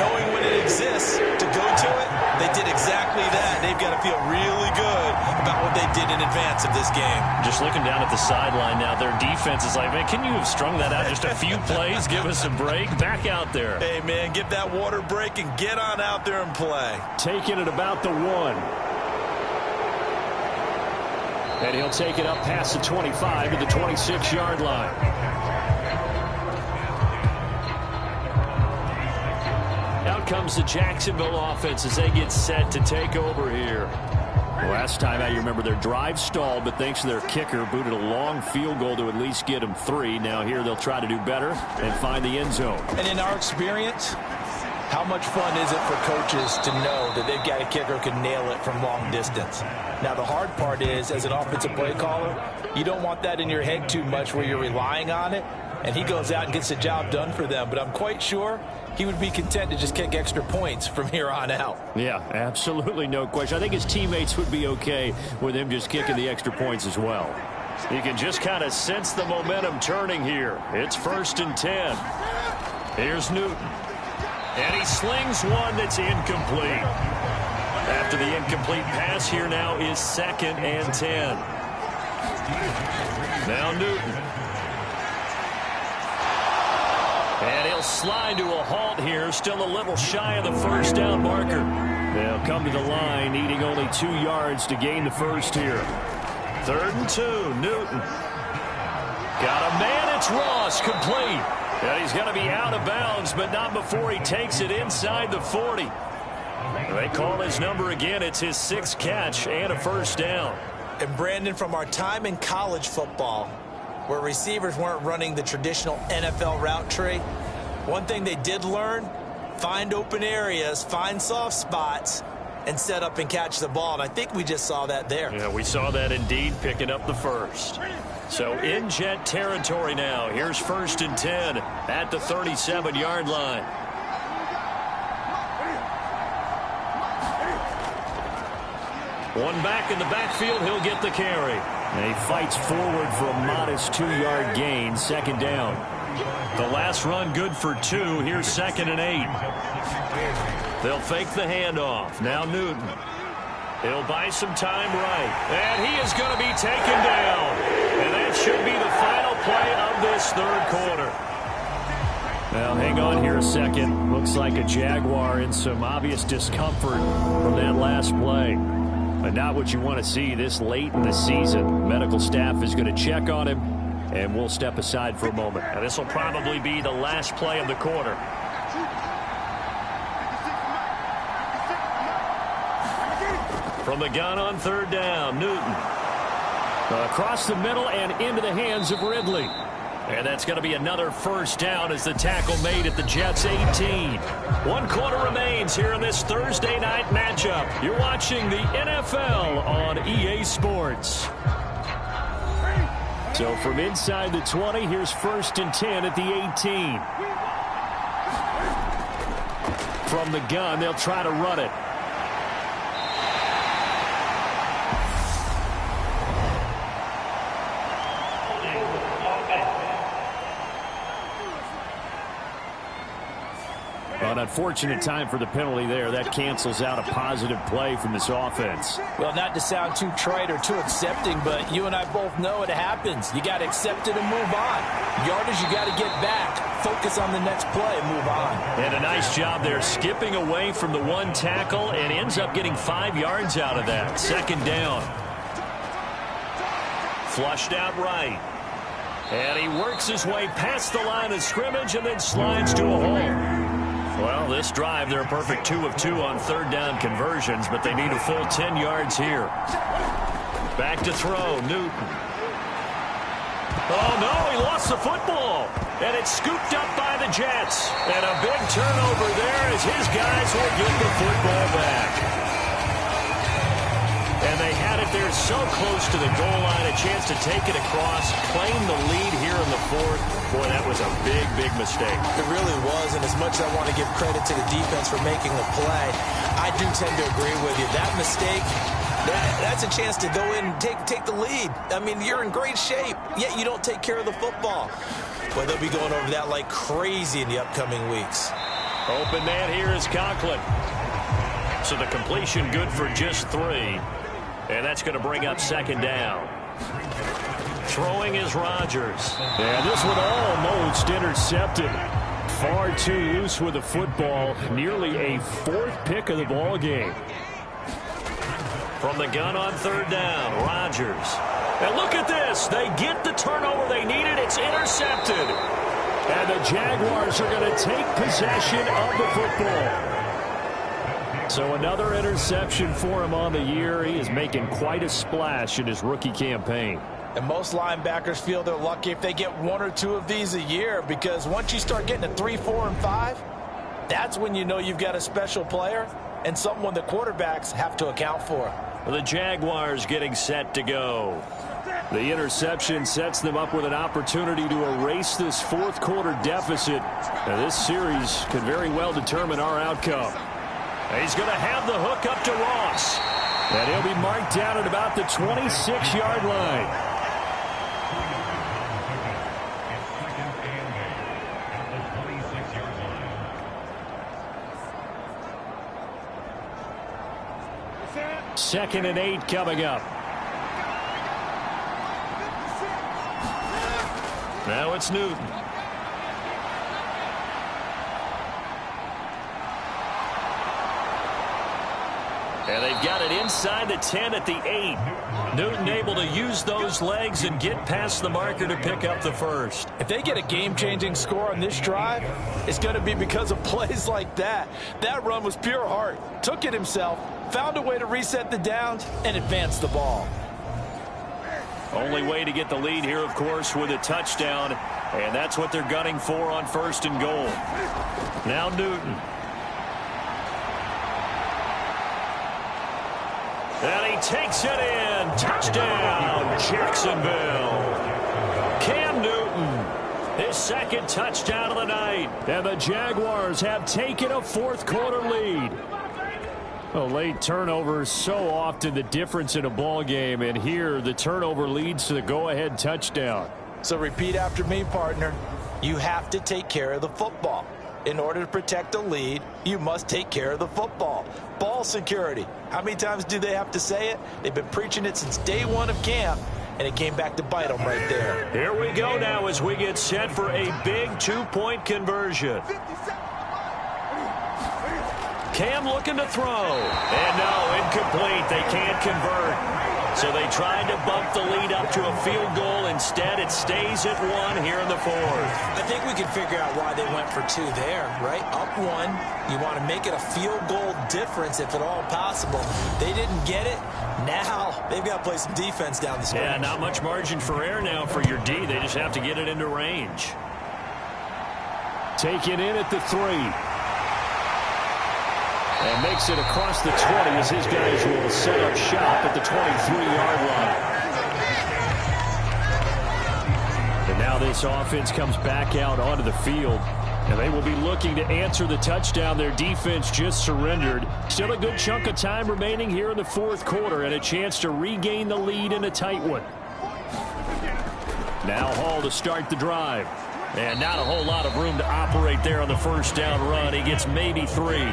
Knowing when it exists to go to it, they did exactly that. They've got to feel really good about what they did in advance of this game. Just looking down at the sideline now, their defense is like, man, can you have strung that out just a few plays? Give us a break. Back out there. Hey, man, give that water break and get on out there and play. Taking it about the 1. And he'll take it up past the 25 to the 26-yard line. Out comes the Jacksonville offense as they get set to take over here. Last time out, you remember their drive stalled, but thanks to their kicker, booted a long field goal to at least get them 3. Now here they'll try to do better and find the end zone. And in our experience, how much fun is it for coaches to know that they've got a kicker who can nail it from long distance? Now, the hard part is, as an offensive play caller, you don't want that in your head too much where you're relying on it, and he goes out and gets the job done for them. But I'm quite sure he would be content to just kick extra points from here on out. Yeah, absolutely no question. I think his teammates would be okay with him just kicking the extra points as well. You can just kind of sense the momentum turning here. It's 1st and 10. Here's Newton. And he slings one that's incomplete. After the incomplete pass, here now is 2nd and 10. Now Newton. And he'll slide to a halt here, still a little shy of the first down marker. They'll come to the line, needing only 2 yards to gain the first here. 3rd and 2, Newton. Got a man, it's Ross, complete. And he's going to be out of bounds, but not before he takes it inside the 40. They call his number again. It's his 6th catch and a first down. And Brandon, from our time in college football, where receivers weren't running the traditional NFL route tree, one thing they did learn, find open areas, find soft spots, and set up and catch the ball. And I think we just saw that there. Yeah, we saw that indeed, picking up the first. So in Jet territory now. Here's 1st and 10 at the 37-yard line. One back in the backfield, he'll get the carry. And he fights forward for a modest 2-yard gain, 2nd down. The last run good for 2. Here's 2nd and 8. They'll fake the handoff. Now Newton. He'll buy some time right. And he is going to be taken down. And that should be the final play of this 3rd quarter. Now, hang on here a second. Looks like a Jaguar in some obvious discomfort from that last play. But not what you want to see this late in the season. Medical staff is going to check on him, and we'll step aside for a moment. Now, this will probably be the last play of the quarter. From the gun on 3rd down, Newton. Across the middle and into the hands of Ridley. And that's going to be another first down as the tackle made at the Jets' 18. 1 quarter remains here in this Thursday night matchup. You're watching the NFL on EA Sports. So from inside the 20, here's 1st and 10 at the 18. From the gun, they'll try to run it. An unfortunate time for the penalty there. That cancels out a positive play from this offense. Well, not to sound too trite or too accepting, but you and I both know it happens. You got to accept it and move on. Yardage, you got to get back. Focus on the next play and move on. And a nice job there, skipping away from the 1 tackle and ends up getting 5 yards out of that. 2nd down. Flushed out right. And he works his way past the line of scrimmage and then slides to a hole. Well, this drive, they're a perfect 2 of 2 on 3rd down conversions, but they need a full 10 yards here. Back to throw, Newton. Oh, no, he lost the football. And it's scooped up by the Jets. And a big turnover there as his guys will get the football back. And they had it there so close to the goal line, a chance to take it across, claim the lead here in the 4th. Boy, that was a big, big mistake. It really was, and as much as I want to give credit to the defense for making the play, I do tend to agree with you. That mistake, that's a chance to go in and take the lead. I mean, you're in great shape, yet you don't take care of the football. Well, they'll be going over that like crazy in the upcoming weeks. Open man here is Conklin. So the completion good for just 3. And that's going to bring up second down. Throwing is Rodgers. And this one almost intercepted. Far too loose with the football. Nearly a 4th pick of the ball game. From the gun on third down, Rodgers. And look at this. They get the turnover they needed. It's intercepted. And the Jaguars are going to take possession of the football. So another interception for him on the year. He is making quite a splash in his rookie campaign. And most linebackers feel they're lucky if they get 1 or 2 of these a year, because once you start getting to 3, 4, and 5, that's when you know you've got a special player and someone the quarterbacks have to account for. The Jaguars getting set to go. The interception sets them up with an opportunity to erase this 4th quarter deficit. Now, this series could very well determine our outcome. He's going to have the hook up to Ross. And he'll be marked down at about the 26-yard line. Second and 8 coming up. Now it's Newton. And they've got it inside the 10 at the 8. Newton able to use those legs and get past the marker to pick up the first. If they get a game-changing score on this drive, it's going to be because of plays like that. That run was pure heart. Took it himself, found a way to reset the downs, and advance the ball. Only way to get the lead here, of course, with a touchdown. And that's what they're gunning for on 1st and goal. Now Newton. And he takes it in. Touchdown, Jacksonville. Cam Newton, his 2nd touchdown of the night. And the Jaguars have taken a 4th quarter lead. A late turnover is so often the difference in a ball game, and here the turnover leads to the go-ahead touchdown. So repeat after me, partner. You have to take care of the football. In order to protect the lead, you must take care of the football. Ball security. How many times do they have to say it? They've been preaching it since day 1 of camp, and it came back to bite them right there. Here we go now as we get set for a big 2-point conversion. Cam looking to throw. And no, incomplete. They can't convert. So they tried to bump the lead up to a field goal. Instead, it stays at 1 here in the 4th. I think we can figure out why they went for 2 there, right? Up 1. You want to make it a field goal difference if at all possible. They didn't get it. Now they've got to play some defense down the stretch. Yeah, not much margin for error now for your D. They just have to get it into range. Taken in at the 3. And makes it across the 20 as his guys will set up shop at the 23-yard line. And now this offense comes back out onto the field. And they will be looking to answer the touchdown their defense just surrendered. Still a good chunk of time remaining here in the 4th quarter and a chance to regain the lead in a tight one. Now Hall to start the drive. And not a whole lot of room to operate there on the 1st down run. He gets maybe 3.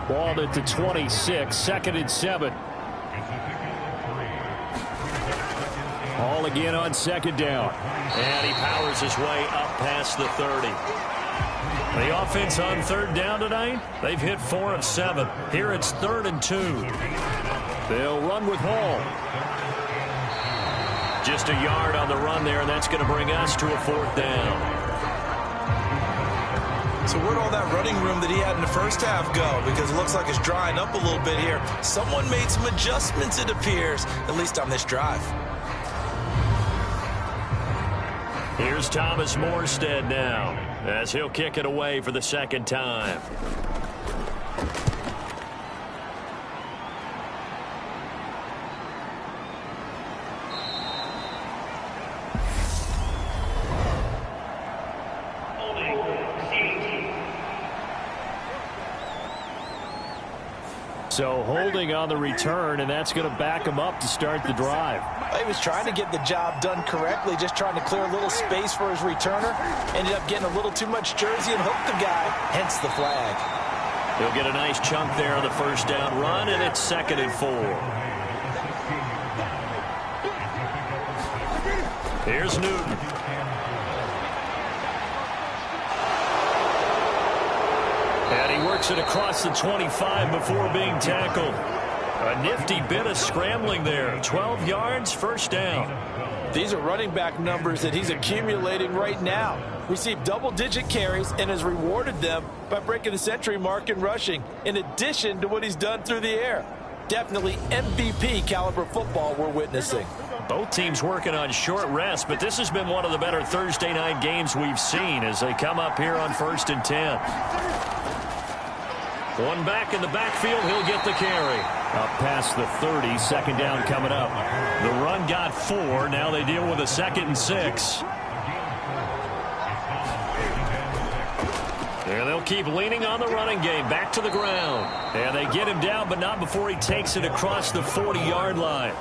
Ball at the 26, 2nd and 7. Hall again on 2nd down. And he powers his way up past the 30. The offense on 3rd down tonight, they've hit 4 of 7. Here it's 3rd and 2. They'll run with Hall. Just a yard on the run there, and that's going to bring us to a 4th down. So where'd all that running room that he had in the first half go? Because it looks like it's drying up a little bit here. Someone made some adjustments, it appears, at least on this drive. Here's Thomas Morstead now, as he'll kick it away for the 2nd time. So holding on the return, and that's going to back him up to start the drive. He was trying to get the job done correctly, just trying to clear a little space for his returner. Ended up getting a little too much jersey and hooked the guy, hence the flag. He'll get a nice chunk there on the first down run, and it's 2nd and 4. Here's Newton. And he works it across the 25 before being tackled. A nifty bit of scrambling there. 12 yards, first down. These are running back numbers that he's accumulating right now. Received double-digit carries and has rewarded them by breaking the century mark in rushing, in addition to what he's done through the air. Definitely MVP caliber football we're witnessing. Both teams working on short rest, but this has been one of the better Thursday night games we've seen as they come up here on 1st and 10. One back in the backfield, he'll get the carry. Up past the 30, 2nd down coming up. The run got 4, now they deal with a 2nd and 6. And they'll keep leaning on the running game, back to the ground. And they get him down, but not before he takes it across the 40-yard line.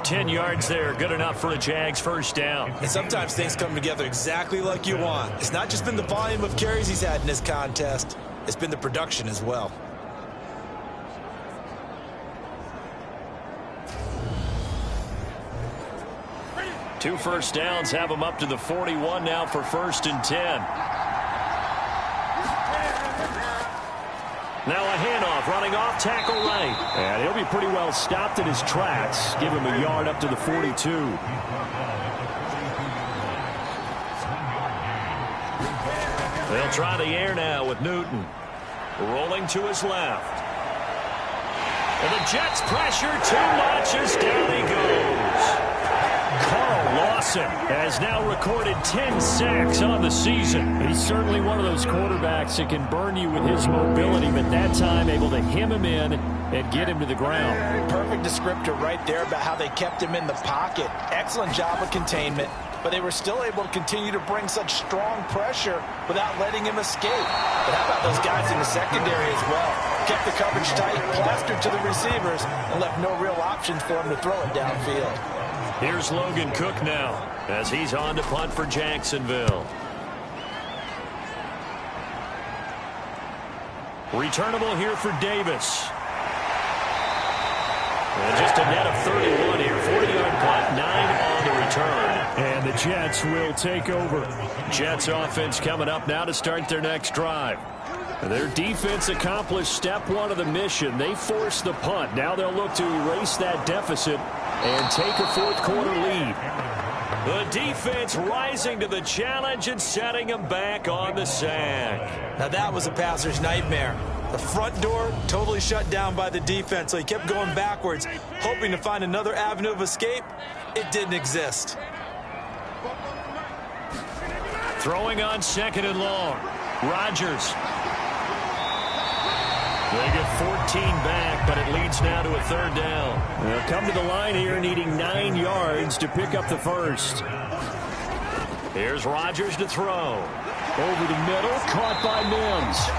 10 yards there, good enough for a Jags first down. And sometimes things come together exactly like you want. It's not just been the volume of carries he's had in this contest. It's been the production as well. Two first downs have him up to the 41 now for 1st and 10. Now a handoff, running off, tackle right. And he'll be pretty well stopped in his tracks. Give him a yard up to the 42. They'll try the air now with Newton. Rolling to his left. And the Jets pressure too much as down he goes. Carl Lawson has now recorded 10 sacks on the season. He's certainly one of those quarterbacks that can burn you with his mobility, but that time able to hem him in and get him to the ground. Perfect descriptor right there about how they kept him in the pocket. Excellent job of containment, but they were still able to continue to bring such strong pressure without letting him escape. But how about those guys in the secondary as well? Kept the coverage tight, plastered to the receivers, and left no real options for him to throw it downfield. Here's Logan Cook now as he's on to punt for Jacksonville. Returnable here for Davis. And just a net of 31 here. 40-yard punt, 9 on the return. And the Jets will take over. Jets offense coming up now to start their next drive. Their defense accomplished step 1 of the mission. They forced the punt. Now they'll look to erase that deficit and take a 4th quarter lead. The defense rising to the challenge and setting him back on the sack. Now that was a passer's nightmare. The front door totally shut down by the defense, so he kept going backwards, hoping to find another avenue of escape. It didn't exist. Throwing on 2nd and long. Rodgers. They get 14 back, but it leads now to a 3rd down. They'll come to the line here needing 9 yards to pick up the first. Here's Rodgers to throw. Over the middle, caught by Mims.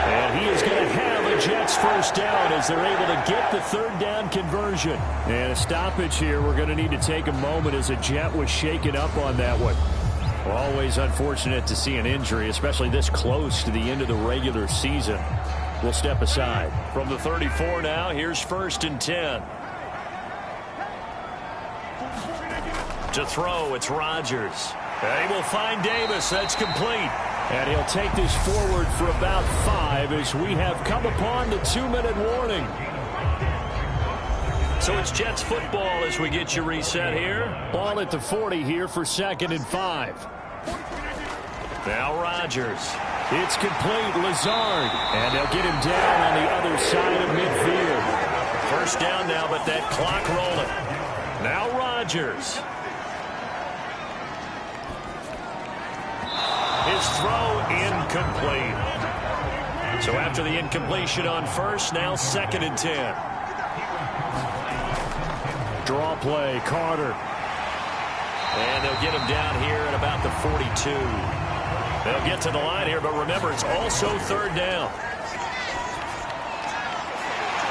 And he is going to have a Jets first down as they're able to get the 3rd down conversion. And a stoppage here. We're going to need to take a moment as a Jet was shaken up on that one. Always unfortunate to see an injury, especially this close to the end of the regular season. We'll step aside. From the 34 now, here's 1st and 10. To throw, it's Rodgers. And he will find Davis. That's complete. And he'll take this forward for about 5 as we have come upon the 2-minute warning. So it's Jets football as we get you reset here. Ball at the 40 here for 2nd and 5. Now Rodgers. It's complete. Lazard. And they'll get him down on the other side of midfield. First down now, but that clock rolling. Now Rodgers. His throw incomplete. So after the incompletion on first, now 2nd and 10. Draw play, Carter. And they'll get him down here at about the 42. They'll get to the line here, but remember, it's also 3rd down.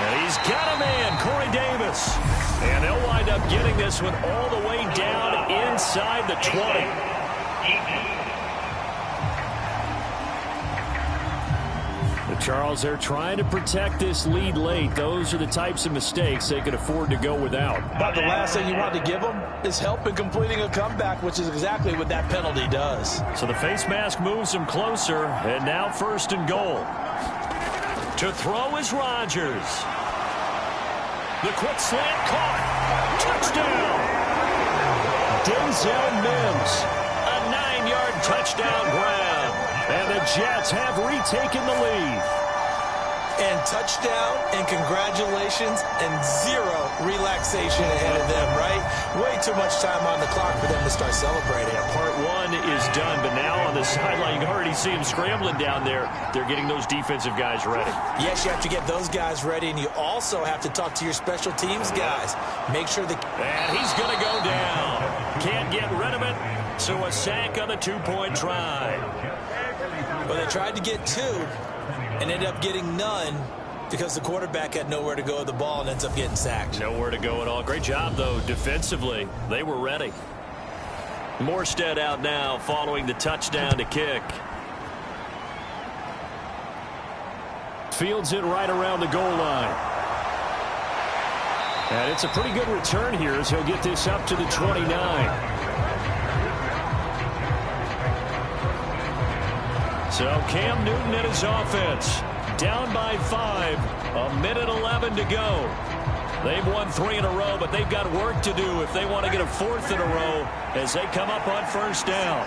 And he's got a man, Corey Davis. And they'll wind up getting this one all the way down inside the 20. Charles, they're trying to protect this lead late. Those are the types of mistakes they could afford to go without. But the last thing you want to give them is help in completing a comeback, which is exactly what that penalty does. So the face mask moves them closer, and now 1st and goal. To throw is Rodgers. The quick slant caught. Touchdown. Denzel Mims. A 9-yard touchdown grab. And the Jets have retaken the lead. And touchdown, and congratulations, and zero relaxation ahead of them, right? Way too much time on the clock for them to start celebrating. Part 1 is done, but now on the sideline, you can already see them scrambling down there. They're getting those defensive guys ready. Yes, you have to get those guys ready, and you also have to talk to your special teams guys. Make sure that... And he's going to go down. Can't get rid of it, so a sack on the 2-point try. Well, they tried to get 2 and ended up getting none because the quarterback had nowhere to go with the ball and ends up getting sacked. Nowhere to go at all. Great job, though, defensively. They were ready. Morstead out now following the touchdown to kick. Fields it right around the goal line. And it's a pretty good return here as he'll get this up to the 29. So Cam Newton and his offense down by 5, 1:11 to go. They've won 3 in a row, but they've got work to do if they want to get a 4th in a row as they come up on 1st down.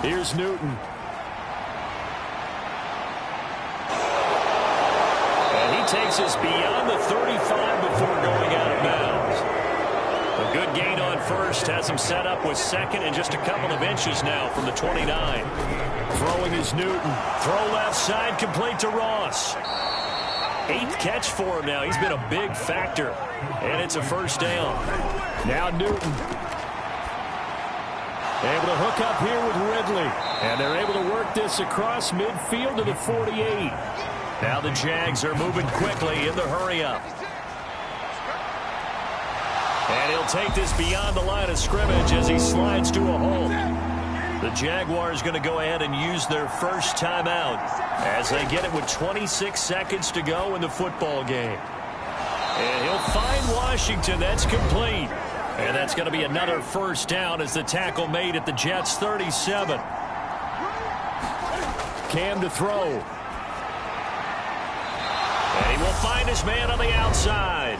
Here's Newton. And he takes us beyond the 35 before going out of bounds. A good gain on 1st has him set up with 2nd and just a couple of inches now from the 29. Throwing is Newton. Throw left side, complete to Ross. 8th catch for him now. He's been a big factor. And it's a 1st down. Now Newton. Able to hook up here with Ridley. And they're able to work this across midfield to the 48. Now the Jags are moving quickly in the hurry-up. And he'll take this beyond the line of scrimmage as he slides to a halt. The Jaguars going to go ahead and use their first timeout as they get it with 26 seconds to go in the football game. And he'll find Washington. That's complete. And that's going to be another 1st down as the tackle made at the Jets' 37. Cam to throw. And he will find his man on the outside.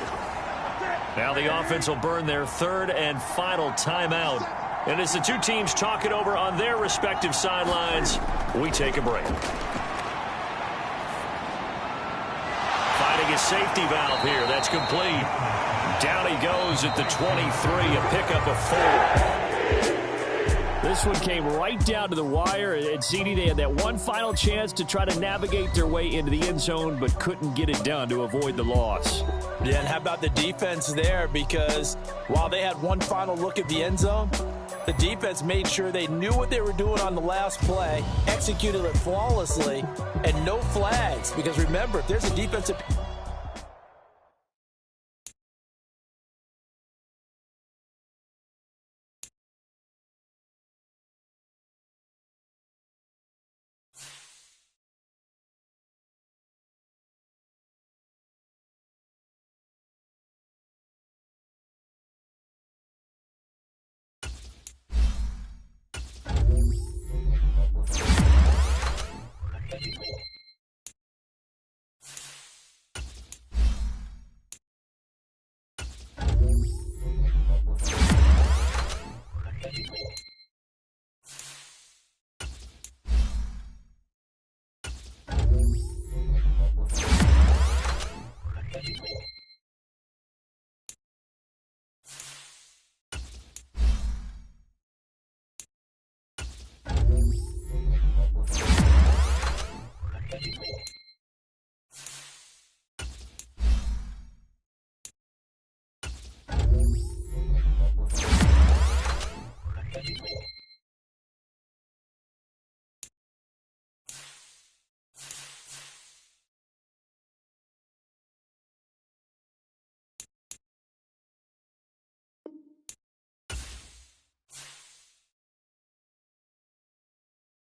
Now the offense will burn their 3rd and final timeout. And as the two teams talk it over on their respective sidelines, we take a break. Finding a safety valve here. That's complete. Down he goes at the 23, a pickup of 4. This one came right down to the wire. And CD, they had that one final chance to try to navigate their way into the end zone, but couldn't get it done to avoid the loss. Yeah, and how about the defense there? Because while they had one final look at the end zone, the defense made sure they knew what they were doing on the last play, executed it flawlessly, and no flags. Because remember, if there's a defensive